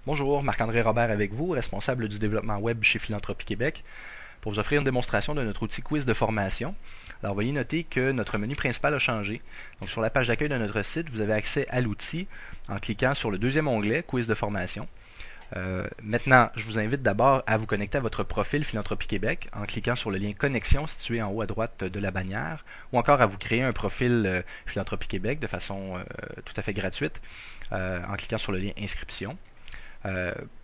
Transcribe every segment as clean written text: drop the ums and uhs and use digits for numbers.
Bonjour, Marc-André Robert avec vous, responsable du développement web chez Philanthropie Québec, pour vous offrir une démonstration de notre outil quiz de formation. Alors, veuillez noter que notre menu principal a changé. Donc, sur la page d'accueil de notre site, vous avez accès à l'outil en cliquant sur le deuxième onglet, quiz de formation. Maintenant, je vous invite d'abord à vous connecter à votre profil Philanthropie Québec en cliquant sur le lien Connexion situé en haut à droite de la bannière, ou encore à vous créer un profil Philanthropie Québec de façon tout à fait gratuite en cliquant sur le lien Inscription.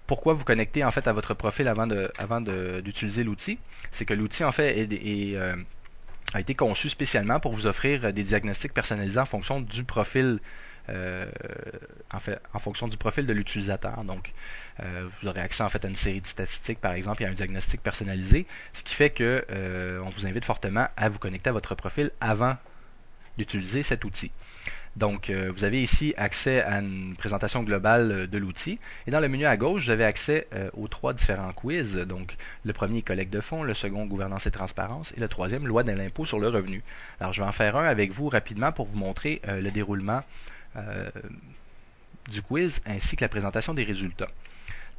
Pourquoi vous connecter en fait à votre profil avant d'utiliser l'outil? C'est que l'outil en fait a été conçu spécialement pour vous offrir des diagnostics personnalisés en fonction du profil en fonction du profil de l'utilisateur. Donc, vous aurez accès en fait à une série de statistiques, par exemple, et à un diagnostic personnalisé, ce qui fait que on vous invite fortement à vous connecter à votre profil avant d'utiliser cet outil. Donc, vous avez ici accès à une présentation globale de l'outil. Et dans le menu à gauche, vous avez accès aux trois différents quiz. Donc, le premier, collecte de fonds, le second, gouvernance et transparence, et le troisième, loi de l'impôt sur le revenu. Alors, je vais en faire un avec vous rapidement pour vous montrer le déroulement du quiz ainsi que la présentation des résultats.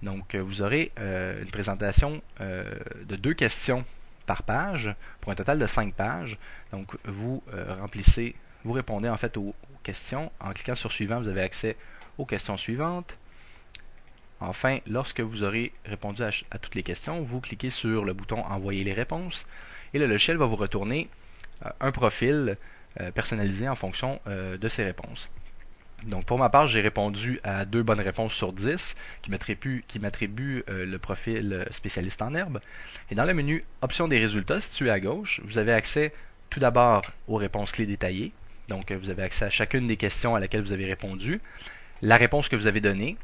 Donc, vous aurez une présentation de 2 questions par page pour un total de 5 pages. Donc, vous répondez en fait aux questions. En cliquant sur suivant, vous avez accès aux questions suivantes. Enfin, lorsque vous aurez répondu à toutes les questions, vous cliquez sur le bouton envoyer les réponses et le logiciel va vous retourner un profil personnalisé en fonction de ces réponses. Donc pour ma part, j'ai répondu à 2 bonnes réponses sur 10 qui m'attribue le profil spécialiste en herbe. Et dans le menu options des résultats situé à gauche, vous avez accès tout d'abord aux réponses clés détaillées. Donc vous avez accès à chacune des questions à laquelle vous avez répondu, la réponse que vous avez donnée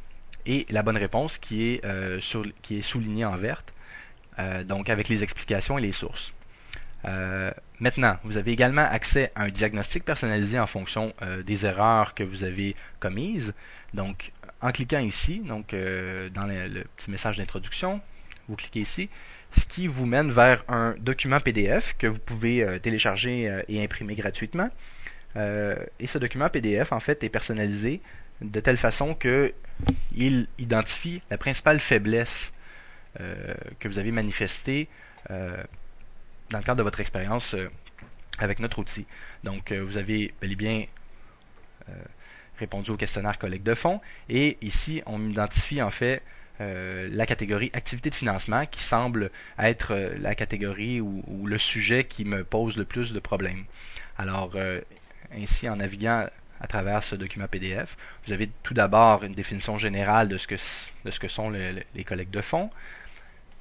et la bonne réponse qui est soulignée en verte, donc avec les explications et les sources. Maintenant, vous avez également accès à un diagnostic personnalisé en fonction des erreurs que vous avez commises. Donc, en cliquant ici, donc dans le petit message d'introduction, vous cliquez ici, ce qui vous mène vers un document PDF que vous pouvez télécharger et imprimer gratuitement. Et ce document PDF, en fait, est personnalisé de telle façon que il identifie la principale faiblesse que vous avez manifestée dans le cadre de votre expérience avec notre outil. Donc, vous avez bel et bien répondu au questionnaire collecte de fonds. Et ici, on identifie en fait la catégorie activité de financement qui semble être la catégorie ou le sujet qui me pose le plus de problèmes. Alors, ainsi, en naviguant à travers ce document PDF, vous avez tout d'abord une définition générale de ce que sont les collectes de fonds.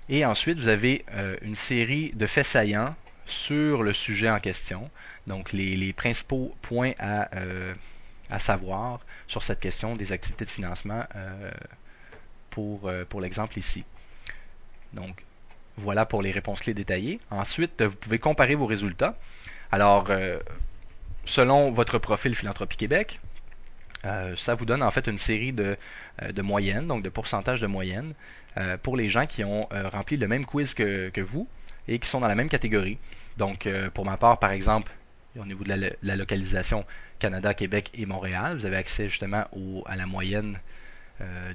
Et ensuite, vous avez une série de faits saillants sur le sujet en question. Donc, les principaux points à savoir sur cette question des activités de financement pour l'exemple ici. Donc, voilà pour les réponses clés détaillées. Ensuite, vous pouvez comparer vos résultats. Alors, selon votre profil Philanthropie Québec, ça vous donne en fait une série de moyennes, donc de pourcentage de moyenne, pour les gens qui ont rempli le même quiz que vous et qui sont dans la même catégorie. Donc, pour ma part, par exemple, au niveau de la localisation Canada, Québec et Montréal, vous avez accès justement à la moyenne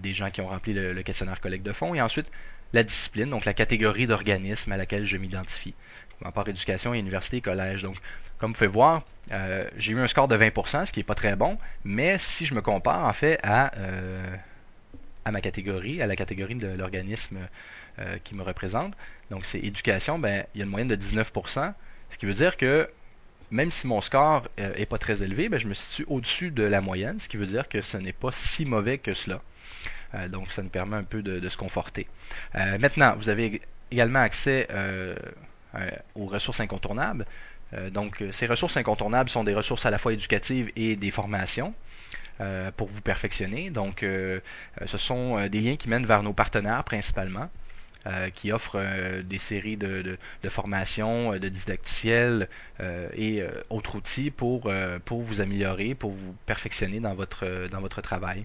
des gens qui ont rempli le questionnaire collecte de fonds. Et ensuite, la discipline, donc la catégorie d'organisme à laquelle je m'identifie. Pour ma part, éducation, université et collège. Donc, comme vous pouvez voir, j'ai eu un score de 20%, ce qui n'est pas très bon, mais si je me compare en fait à ma catégorie, à la catégorie de l'organisme qui me représente, donc c'est éducation, ben, il y a une moyenne de 19%, ce qui veut dire que même si mon score est pas très élevé, ben, je me situe au-dessus de la moyenne, ce qui veut dire que ce n'est pas si mauvais que cela. Donc ça nous permet un peu de se conforter. Maintenant, vous avez également accès aux ressources incontournables. Donc, ces ressources incontournables sont des ressources à la fois éducatives et des formations pour vous perfectionner. Donc, ce sont des liens qui mènent vers nos partenaires principalement, qui offrent des séries de formations, de didacticiels et autres outils pour vous améliorer, pour vous perfectionner dans votre travail.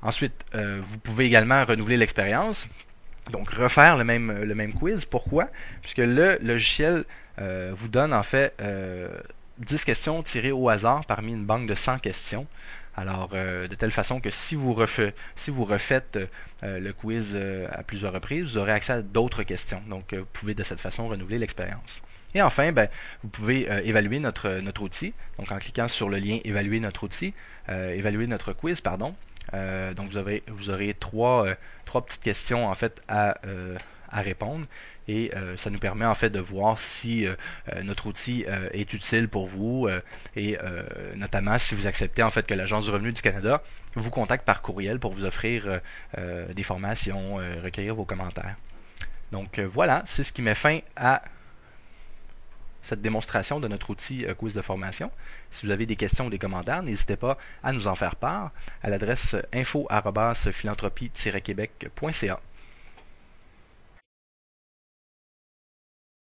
Ensuite, vous pouvez également renouveler l'expérience. Donc, refaire le même quiz. Pourquoi? Puisque le logiciel vous donne en fait 10 questions tirées au hasard parmi une banque de 100 questions. Alors, de telle façon que si vous refaites le quiz à plusieurs reprises, vous aurez accès à d'autres questions. Donc, vous pouvez de cette façon renouveler l'expérience. Et enfin, ben, vous pouvez évaluer notre outil. Donc, en cliquant sur le lien évaluer notre outil, évaluer notre quiz, pardon. Donc, vous aurez trois petites questions en fait à répondre. Et ça nous permet en fait de voir si notre outil est utile pour vous et notamment si vous acceptez en fait que l'Agence du revenu du Canada vous contacte par courriel pour vous offrir des formations, recueillir vos commentaires. Donc voilà, c'est ce qui met fin à cette démonstration de notre outil quiz de formation. Si vous avez des questions ou des commentaires, n'hésitez pas à nous en faire part à l'adresse info@philanthropie-québec.ca.